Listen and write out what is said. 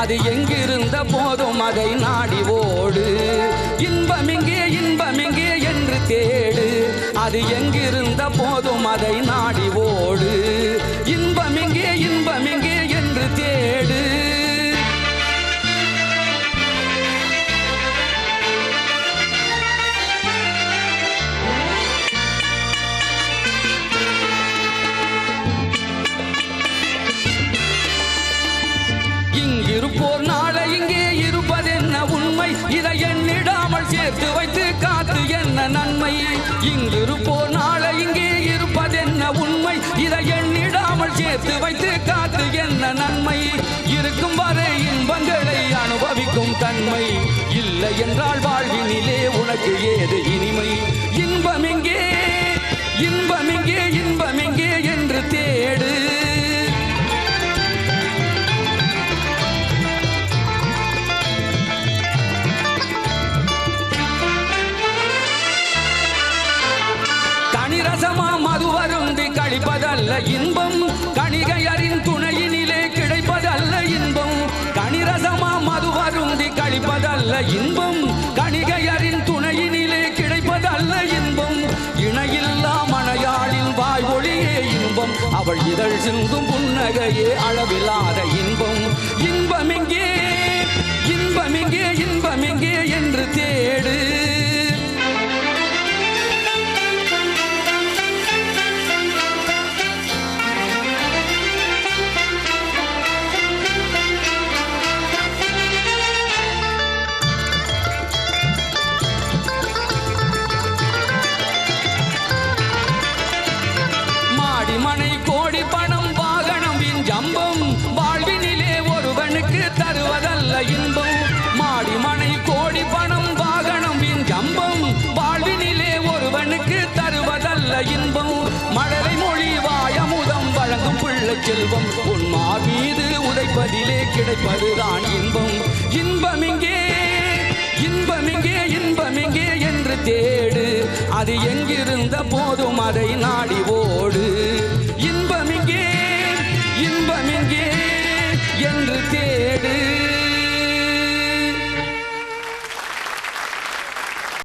அது எங்கிருந்த போதும் அதை நாடி ஓடு. இன்பமிங்கே இன்பமிங்கே என்று தேடு, அது எங்கிருந்த போதும் அதை நாடி ஓடு. இன்பமிங்கே இன்பமிங்கே என்று தேடு. இங்கிருப்போர் நாளை இங்கே இருப்பதென்ன உண்மை, இதை எண்ணிடாமல் சேர்த்து வைத்து காத்து என்ன நன்மை. இங்கிருப்போர் நாளை இங்கே இருப்பதென்ன உண்மை, இதை எண்ணிடாமல் சேர்த்து வைத்து காத்து என்ன நன்மை. இருக்கும் வரை இன்பங்களை அனுபவிக்கும் தன்மை, இல்லை என்றால் வாழ்வினிலே உனக்கு ஏது இனிமை. இன்பமிங்கே இன்பமிங்கே இன்பமிங்கே என்று தேடு. கனிரசமா மது வருந்தி கழிப்பதல்ல இன்பம், கணிகையரின் துணையினிலே கிடைப்பதல்ல இன்பம். கனிரசமா மது வருந்தி கழிப்பதல்ல இன்பம், கணிகையரின் துணையினிலே கிடைப்பதல்ல இன்பம். இணையில்லா மனையாளின் வாய் ஒளியே இன்பம், அவள் இதழ் சிந்தும் புன்னகையே அளவில்லாத இன்பம். இன்பமிங்கே இன்பமிங்கே இன்பமிங்கே என்று தேடு. மனை கோடி பணம் வாகனம் வீண் ஜம்பம், வாழ்வினிலே ஒருவனுக்கு தருவதல்ல இன்பம். மாடி மனை கோடி பணம் வாகனம் வீண் ஜம்பம், வாழ்வினிலே ஒருவனுக்கு தருவதல்ல இன்பம். மழலை மொழி வாயமுதம் வழங்கும் பிள்ளை செல்வம், உன் மீது உதைப்பதிலே கிடைப்பதுதான் இன்பம். இன்பமிங்கே இன்பமிங்கே இன்பமிங்கே என்று தேடு, அது எங்கிருந்த போதும் அதை நாடி ஓடு.